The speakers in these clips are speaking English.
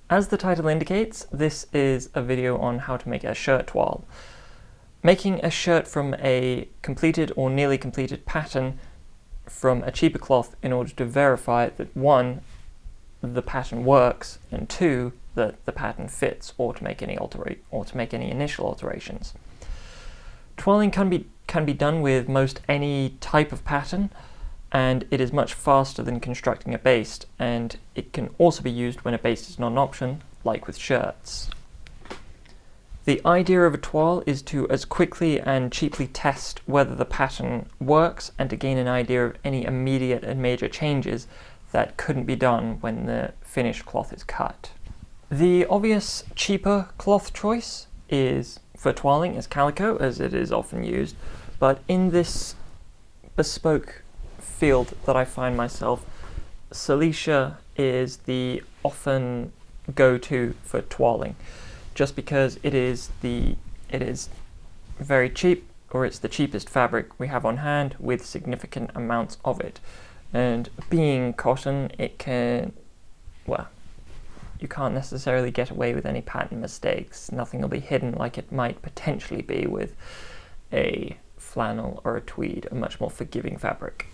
As the title indicates, this is a video on how to make a shirt toile. Making a shirt from a completed or nearly completed pattern from a cheaper cloth in order to verify that 1, the pattern works, and 2, that the pattern fits, or to make any initial alterations. Toiling can be done with most any type of pattern, and it is much faster than constructing a base, and it can also be used when a base is not an option, like with shirts. The idea of a toile is to as quickly and cheaply test whether the pattern works and to gain an idea of any immediate and major changes that couldn't be done when the finished cloth is cut. The obvious cheaper cloth choice for toiling is calico, as it is often used, but in this bespoke field that I find myself, silesia is the often go-to for toiling, just because it is very cheap, or it's the cheapest fabric we have on hand with significant amounts of it. And being cotton, you can't necessarily get away with any pattern mistakes. Nothing will be hidden like it might potentially be with a flannel or a tweed, a much more forgiving fabric.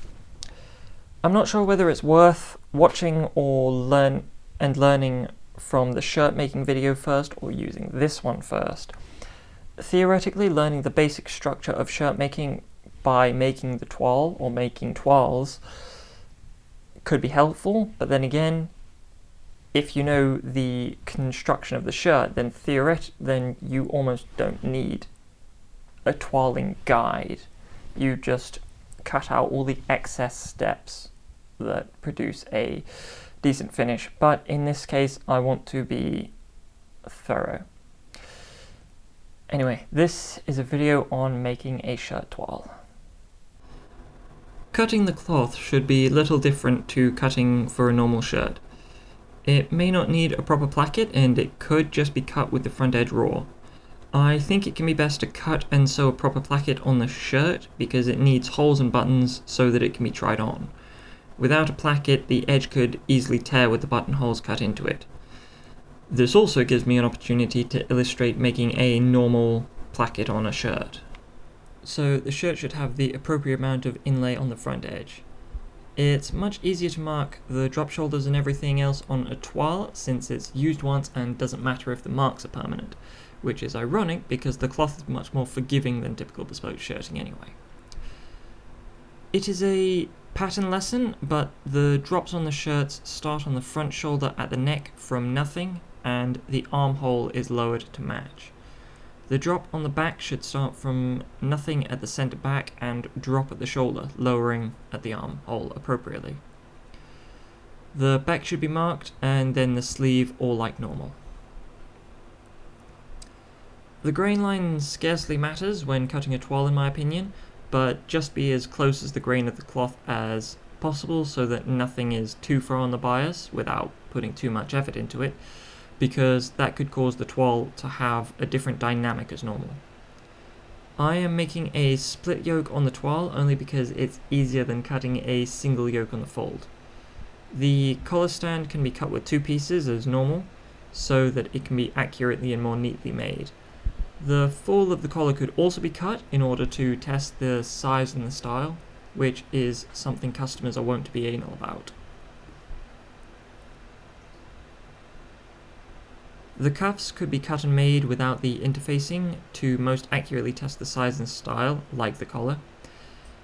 I'm not sure whether it's worth watching or learning from the shirt making video first or using this one first. Theoretically, learning the basic structure of shirt making by making the toile or making toiles could be helpful, but then again, if you know the construction of the shirt, then you almost don't need a toiling guide. You just cut out all the excess steps that produce a decent finish, but in this case I want to be thorough. Anyway, this is a video on making a shirt toile. Cutting the cloth should be little different to cutting for a normal shirt. It may not need a proper placket, and it could just be cut with the front edge raw. I think it can be best to cut and sew a proper placket on the shirt because it needs holes and buttons so that it can be tried on. Without a placket, the edge could easily tear with the buttonholes cut into it. This also gives me an opportunity to illustrate making a normal placket on a shirt. So the shirt should have the appropriate amount of inlay on the front edge. It's much easier to mark the drop shoulders and everything else on a toile since it's used once and doesn't matter if the marks are permanent, which is ironic because the cloth is much more forgiving than typical bespoke shirting anyway. It is a pattern lesson, but the drops on the shirts start on the front shoulder at the neck from nothing, and the armhole is lowered to match. The drop on the back should start from nothing at the center back and drop at the shoulder, lowering at the armhole appropriately. The back should be marked, and then the sleeve all like normal. The grain line scarcely matters when cutting a toile in my opinion, but just be as close as the grain of the cloth as possible so that nothing is too far on the bias without putting too much effort into it, because that could cause the toile to have a different dynamic as normal. I am making a split yoke on the toile only because it's easier than cutting a single yoke on the fold. The collar stand can be cut with 2 pieces as normal, so that it can be accurately and more neatly made. The fall of the collar could also be cut in order to test the size and the style, which is something customers are wont to be anal about. The cuffs could be cut and made without the interfacing to most accurately test the size and style, like the collar.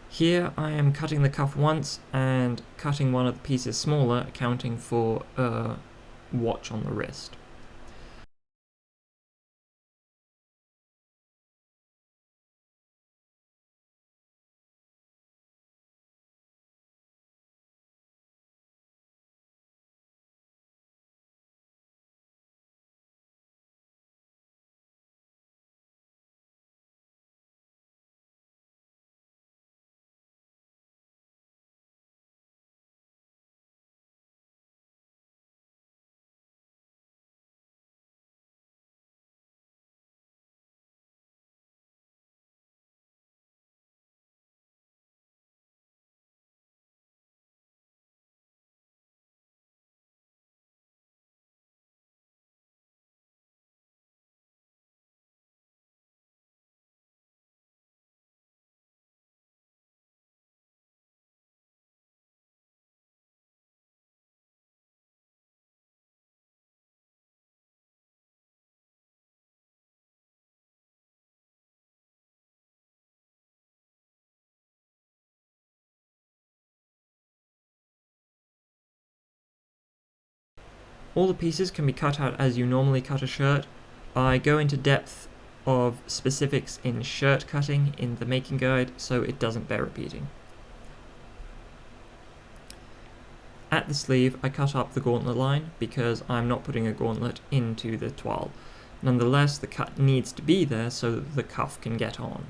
Here I am cutting the cuff once and cutting one of the pieces smaller, accounting for a watch on the wrist. All the pieces can be cut out as you normally cut a shirt. I go into depth of specifics in shirt cutting in the making guide, so it doesn't bear repeating. At the sleeve, I cut up the gauntlet line because I'm not putting a gauntlet into the toile. Nonetheless, the cut needs to be there so that the cuff can get on.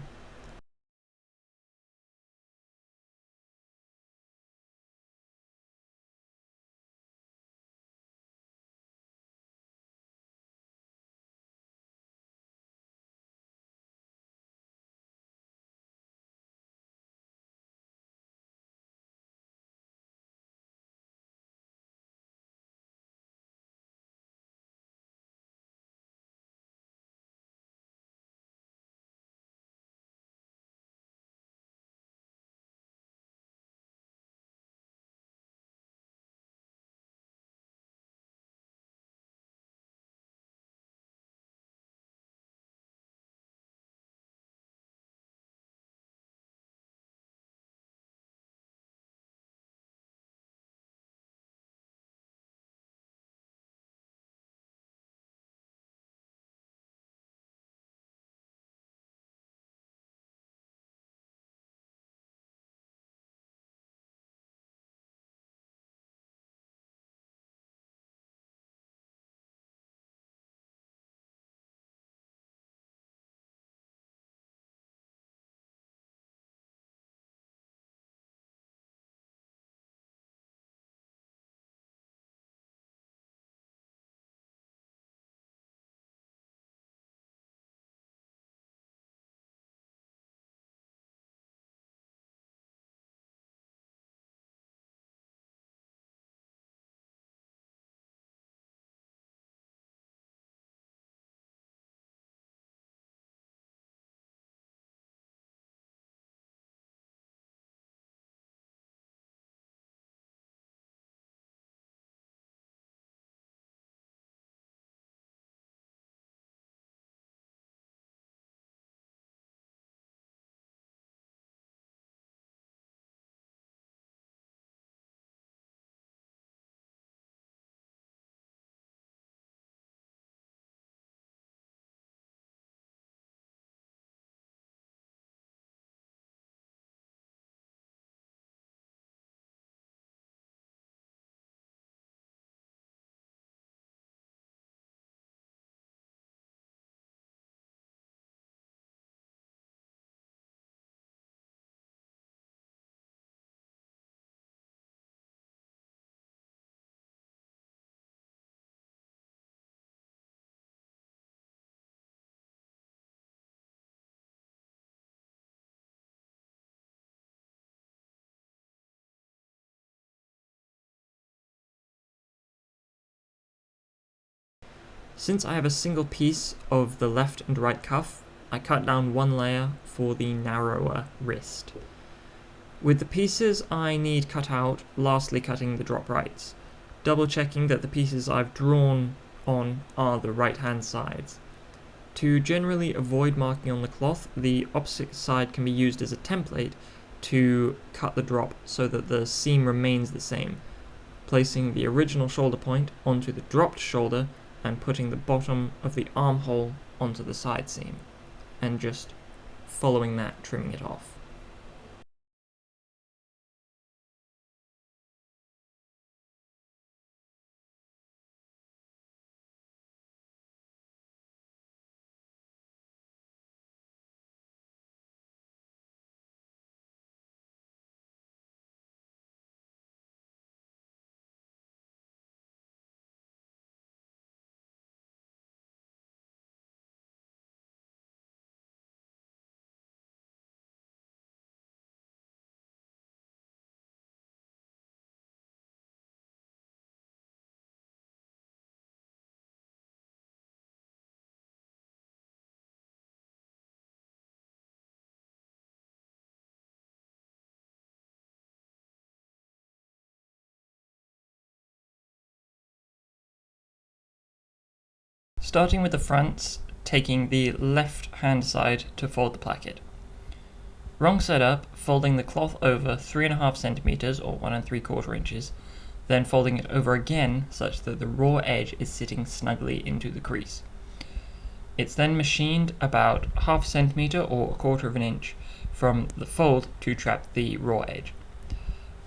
Since I have a single piece of the left and right cuff, I cut down one layer for the narrower wrist. With the pieces I need cut out, lastly cutting the drop rights, double checking that the pieces I've drawn on are the right hand sides. To generally avoid marking on the cloth, the opposite side can be used as a template to cut the drop so that the seam remains the same, placing the original shoulder point onto the dropped shoulder and putting the bottom of the armhole onto the side seam, and just following that, trimming it off. Starting with the fronts, taking the left hand side to fold the placket. Wrong side up, folding the cloth over 3.5 centimeters or 1 3/4 inches, then folding it over again such that the raw edge is sitting snugly into the crease. It's then machined about half a centimeter or a quarter of an inch from the fold to trap the raw edge.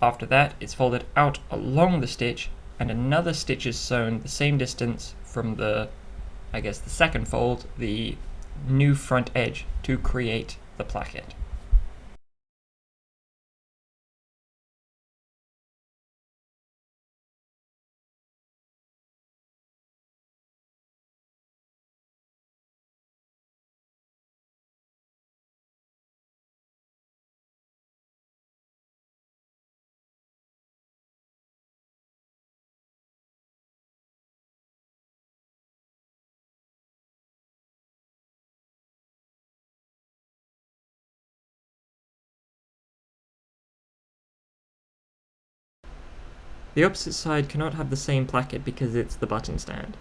After that, it's folded out along the stitch, and another stitch is sewn the same distance from the second fold, the new front edge, to create the placket. The opposite side cannot have the same placket because it's the button stand.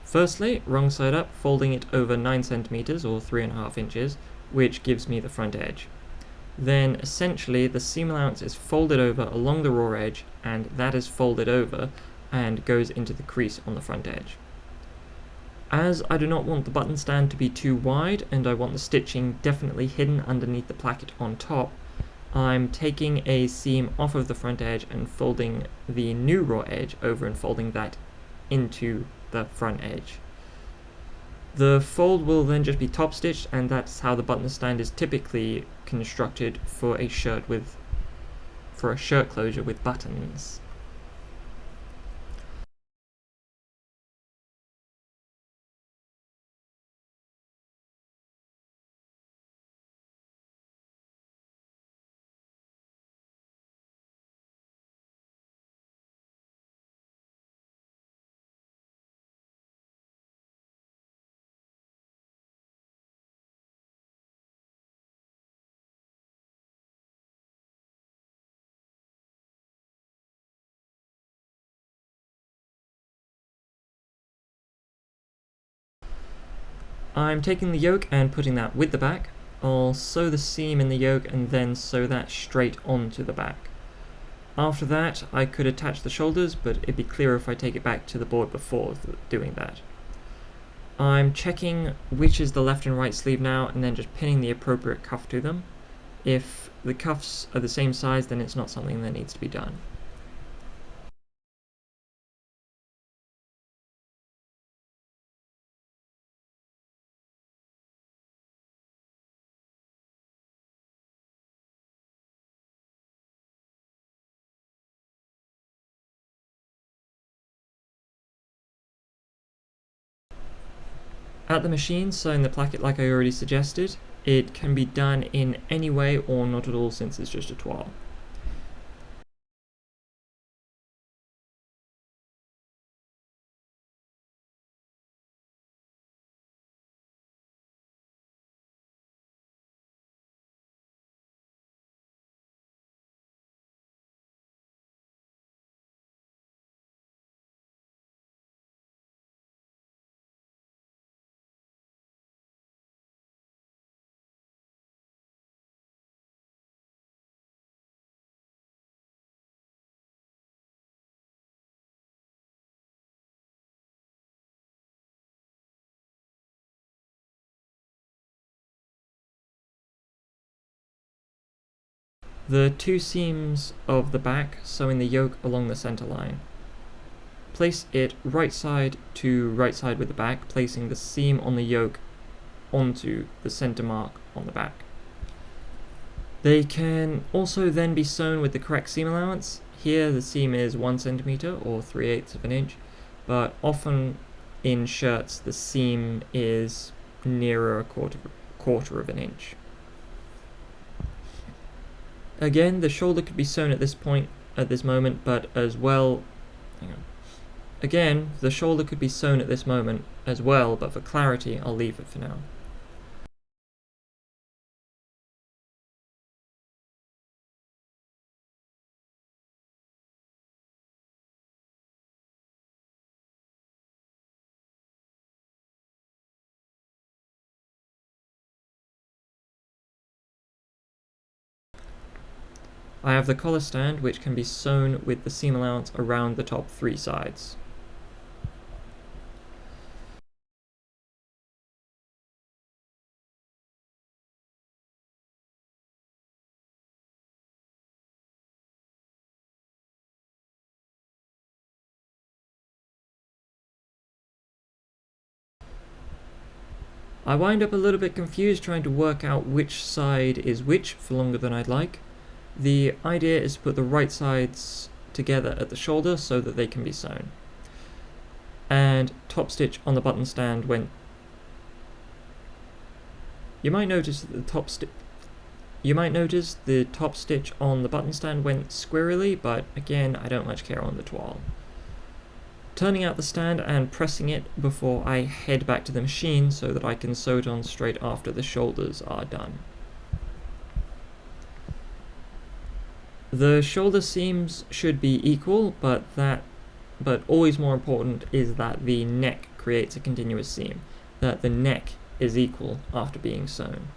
Firstly, wrong side up, folding it over 9 centimeters or 3.5 inches, which gives me the front edge. Then essentially the seam allowance is folded over along the raw edge, and that is folded over and goes into the crease on the front edge. As I do not want the button stand to be too wide and I want the stitching definitely hidden underneath the placket on top, I'm taking a seam off of the front edge and folding the new raw edge over and folding that into the front edge. The fold will then just be top stitched, and that's how the button stand is typically constructed for a shirt closure with buttons. I'm taking the yoke and putting that with the back. I'll sew the seam in the yoke and then sew that straight onto the back. After that, I could attach the shoulders, but it'd be clearer if I take it back to the board before doing that. I'm checking which is the left and right sleeve now, and then just pinning the appropriate cuff to them. If the cuffs are the same size, then it's not something that needs to be done. At the machine, sewing the placket like I already suggested, it can be done in any way or not at all since it's just a toile. The two seams of the back sewing the yoke along the center line. Place it right side to right side with the back, placing the seam on the yoke onto the center mark on the back. They can also then be sewn with the correct seam allowance. Here the seam is 1 centimeter or 3/8 of an inch, but often in shirts the seam is nearer a quarter of an inch. Again, the shoulder could be sewn at this moment, but as well, Again, the shoulder could be sewn at this moment as well, but for clarity, I'll leave it for now. I have the collar stand, which can be sewn with the seam allowance around the top 3 sides. I wind up a little bit confused trying to work out which side is which for longer than I'd like. The idea is to put the right sides together at the shoulder so that they can be sewn. And top stitch on the button stand when... You might notice that the top stitch on the button stand went squirrely, but again, I don't much care on the toile. Turning out the stand and pressing it before I head back to the machine so that I can sew it on straight after the shoulders are done. The shoulder seams should be equal, but always more important is that the neck creates a continuous seam, that the neck is equal after being sewn.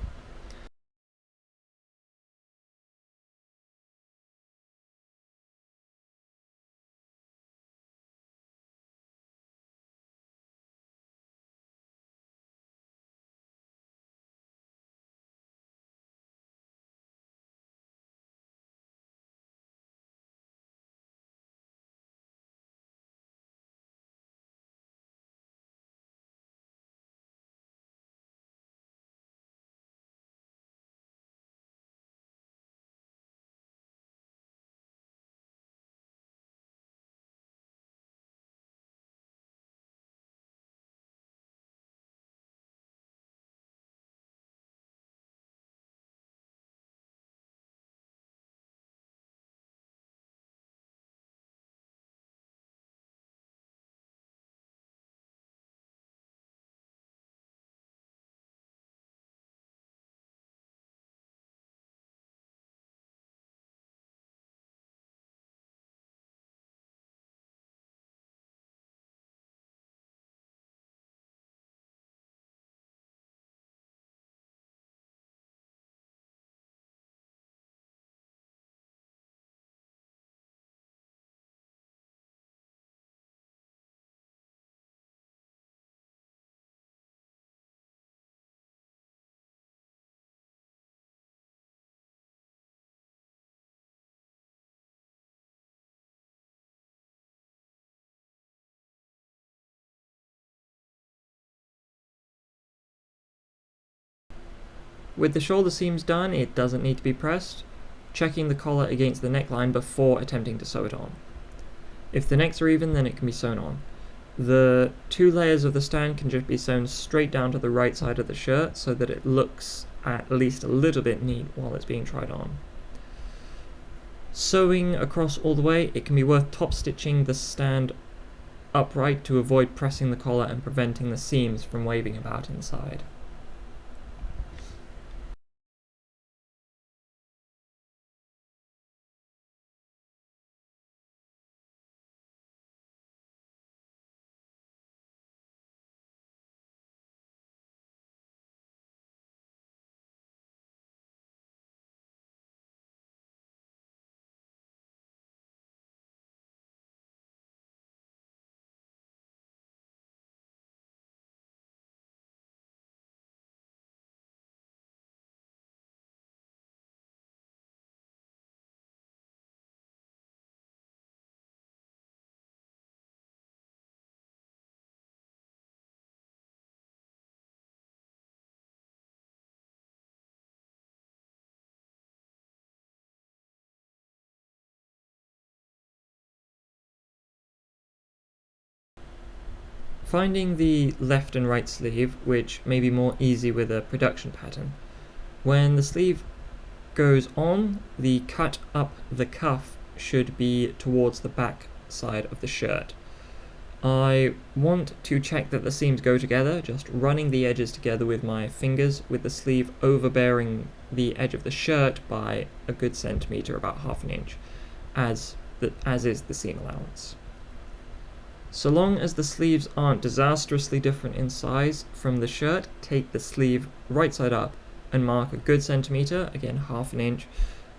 With the shoulder seams done, it doesn't need to be pressed, checking the collar against the neckline before attempting to sew it on. If the necks are even, then it can be sewn on. The 2 layers of the stand can just be sewn straight down to the right side of the shirt so that it looks at least a little bit neat while it's being tried on. Sewing across all the way, it can be worth top stitching the stand upright to avoid pressing the collar and preventing the seams from waving about inside. Finding the left and right sleeve, which may be more easy with a production pattern. When the sleeve goes on, the cut up the cuff should be towards the back side of the shirt. I want to check that the seams go together, just running the edges together with my fingers, with the sleeve overbearing the edge of the shirt by a good centimetre, about half an inch, as is the seam allowance. So long as the sleeves aren't disastrously different in size from the shirt, take the sleeve right side up and mark a good centimetre, again half an inch,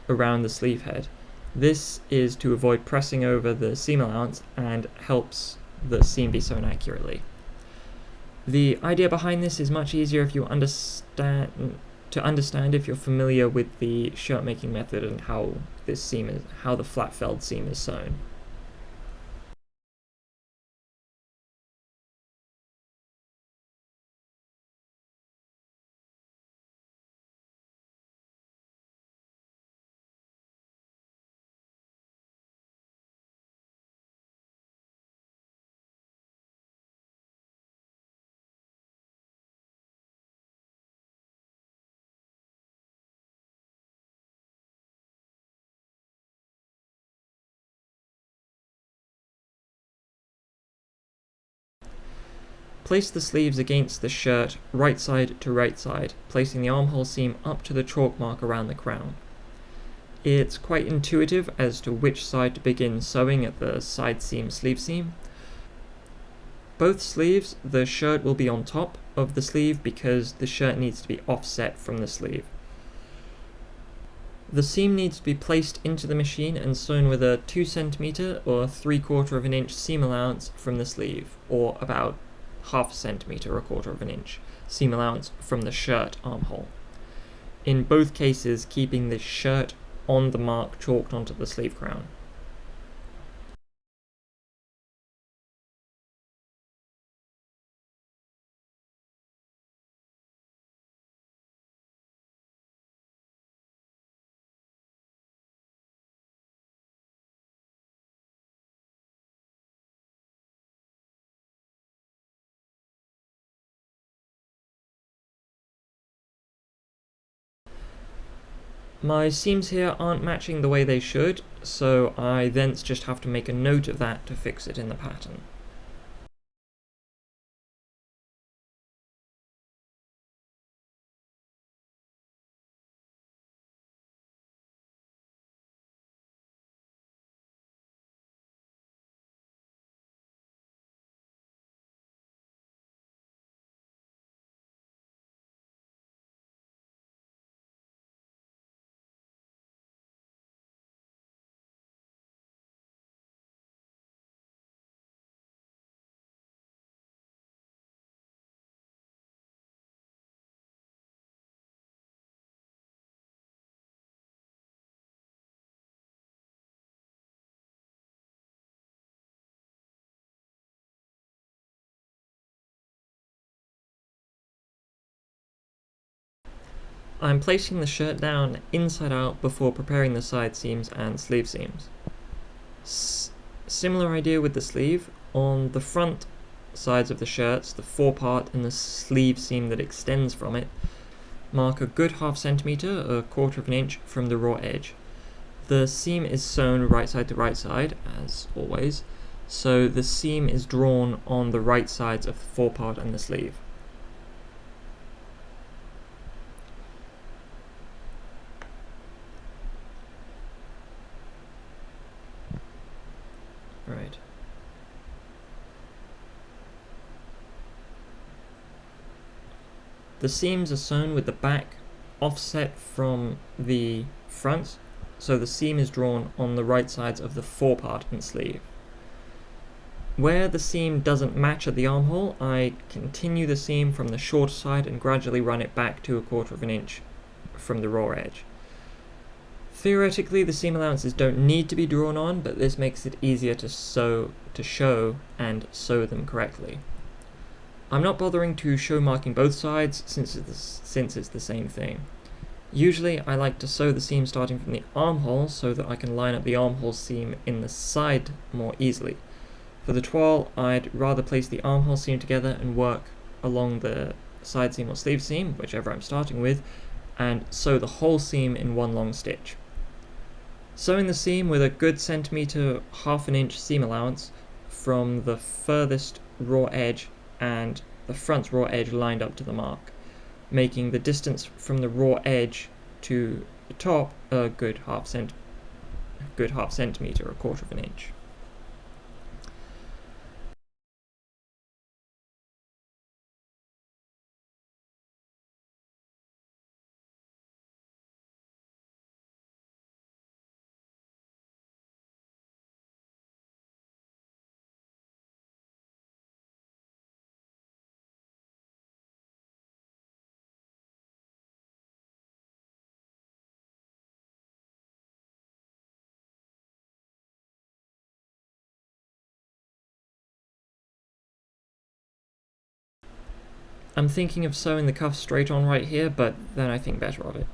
around the sleeve head. This is to avoid pressing over the seam allowance and helps the seam be sewn accurately. The idea behind this is much easier if you understand if you're familiar with the shirt making method and how the flat felled seam is sewn. Place the sleeves against the shirt right side to right side, placing the armhole seam up to the chalk mark around the crown. It's quite intuitive as to which side to begin sewing at the side seam sleeve seam. Both sleeves, the shirt will be on top of the sleeve because the shirt needs to be offset from the sleeve. The seam needs to be placed into the machine and sewn with a 2 cm or 3/4 of an inch seam allowance from the sleeve, or about 1/2 cm or 1/4 of an inch seam allowance from the shirt armhole. In both cases, keeping the shirt on the mark chalked onto the sleeve crown. My seams here aren't matching the way they should, so I thence just have to make a note of that to fix it in the pattern. I'm placing the shirt down inside out before preparing the side seams and sleeve seams. Similar idea with the sleeve. On the front sides of the shirts, the forepart and the sleeve seam that extends from it, mark a good 1/2 cm, a 1/4 of an inch from the raw edge. The seam is sewn right side to right side, as always, so the seam is drawn on the right sides of the forepart and the sleeve. Right. The seams are sewn with the back offset from the front, so the seam is drawn on the right sides of the forepart and sleeve. Where the seam doesn't match at the armhole, I continue the seam from the shorter side and gradually run it back to a 1/4 of an inch from the raw edge. Theoretically, the seam allowances don't need to be drawn on, but this makes it easier to show and sew them correctly. I'm not bothering to show marking both sides since it's the same thing. Usually I like to sew the seam starting from the armhole so that I can line up the armhole seam in the side more easily. For the toile, I'd rather place the armhole seam together and work along the side seam or sleeve seam, whichever I'm starting with, and sew the whole seam in one long stitch. Sewing the seam with a good centimetre, 1/2 an inch seam allowance from the furthest raw edge and the front raw edge lined up to the mark, making the distance from the raw edge to the top a good half centimetre, a 1/4 of an inch. I'm thinking of sewing the cuff straight on right here, but then I think better of it.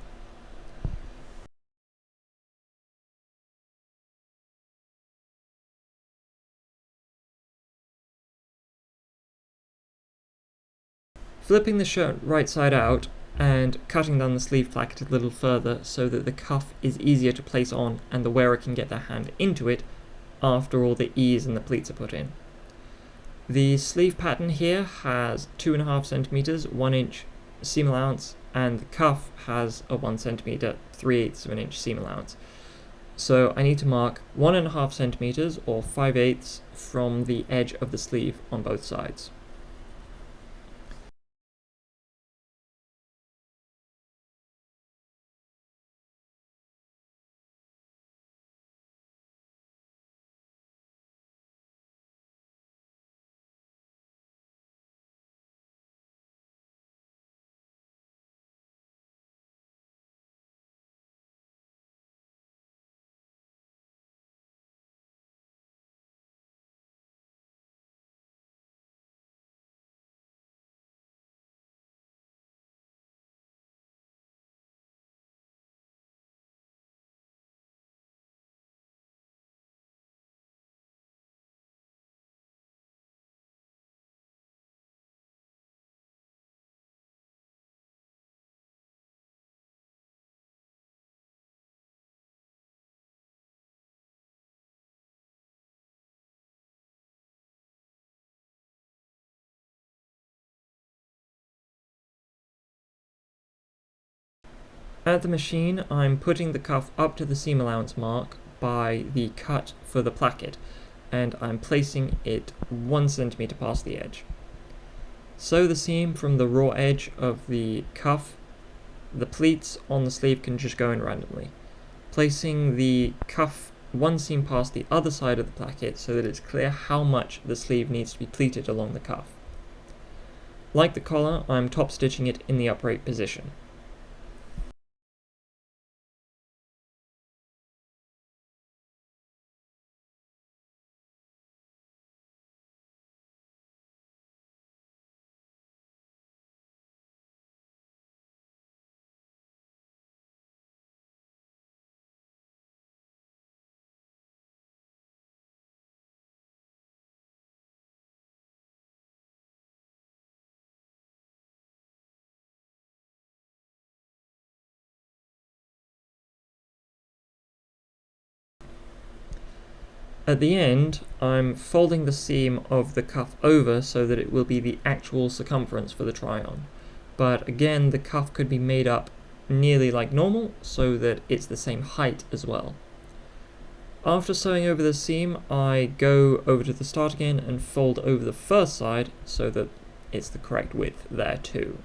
Flipping the shirt right side out and cutting down the sleeve placket a little further so that the cuff is easier to place on and the wearer can get their hand into it after all the ease and the pleats are put in. The sleeve pattern here has 2.5 centimeters, 1 inch seam allowance, and the cuff has a 1 centimeter, 3/8 of an inch seam allowance. So I need to mark 1.5 centimeters or 5/8 from the edge of the sleeve on both sides. At the machine, I'm putting the cuff up to the seam allowance mark by the cut for the placket, and I'm placing it 1 centimeter past the edge. Sew the seam from the raw edge of the cuff. The pleats on the sleeve can just go in randomly. Placing the cuff 1 seam past the other side of the placket so that it's clear how much the sleeve needs to be pleated along the cuff. Like the collar, I'm top stitching it in the upright position. At the end, I'm folding the seam of the cuff over so that it will be the actual circumference for the try-on. But again, the cuff could be made up nearly like normal so that it's the same height as well. After sewing over the seam, I go over to the start again and fold over the first side so that it's the correct width there too.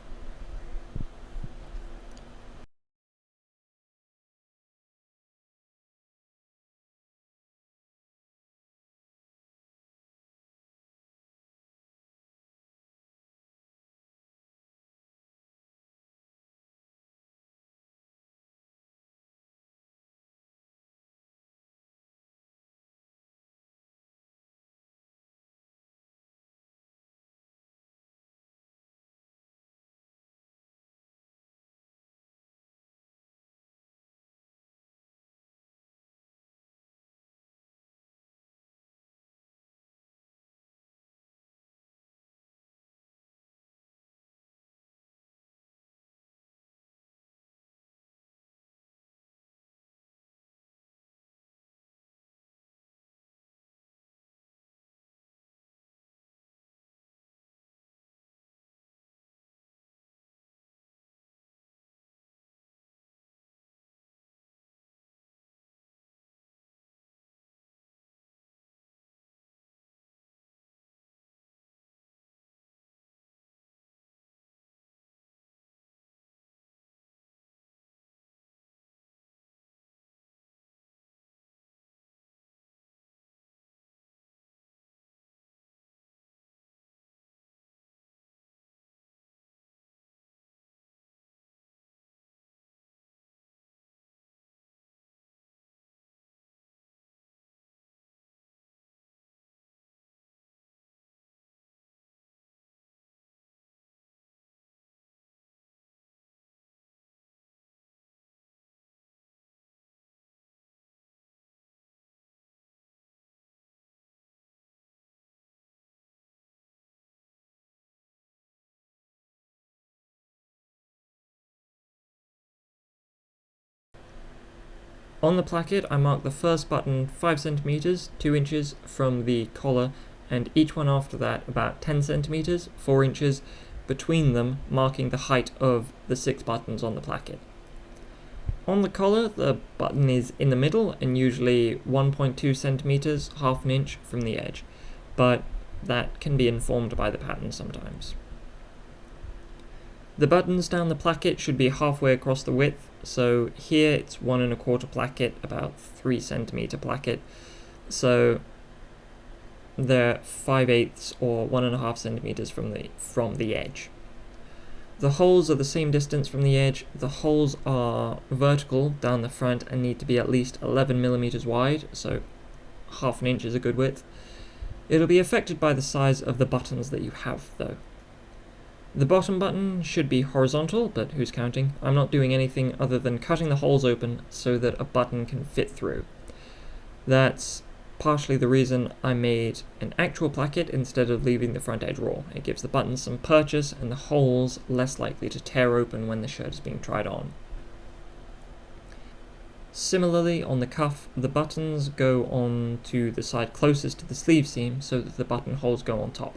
On the placket, I mark the first button 5 centimeters, 2 inches from the collar, and each one after that about 10 centimeters, 4 inches between them, marking the height of the 6 buttons on the placket. On the collar, the button is in the middle and usually 1.2 centimeters, half an inch from the edge, but that can be informed by the pattern sometimes. The buttons down the placket should be halfway across the width, so here it's 1 1/4 placket, about 3 centimeter placket, so they're 5/8 or 1.5 centimeters from the edge. The holes are the same distance from the edge. The holes are vertical down the front and need to be at least 11 millimeters wide, so half an inch is a good width. It'll be affected by the size of the buttons that you have, though. The bottom button should be horizontal, but who's counting? I'm not doing anything other than cutting the holes open so that a button can fit through. That's partially the reason I made an actual placket instead of leaving the front edge raw. It gives the buttons some purchase and the holes less likely to tear open when the shirt is being tried on. Similarly, on the cuff, the buttons go on to the side closest to the sleeve seam so that the buttonholes go on top.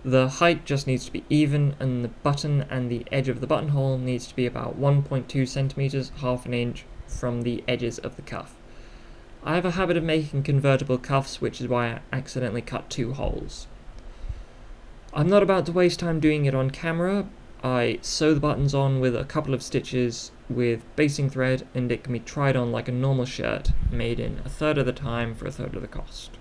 The height just needs to be even, and the button and the edge of the buttonhole needs to be about 1.2 centimeters, half an inch from the edges of the cuff. I have a habit of making convertible cuffs, which is why I accidentally cut 2 holes. I'm not about to waste time doing it on camera. I sew the buttons on with a couple of stitches with basting thread, and it can be tried on like a normal shirt, made in 1/3 of the time for 1/3 of the cost.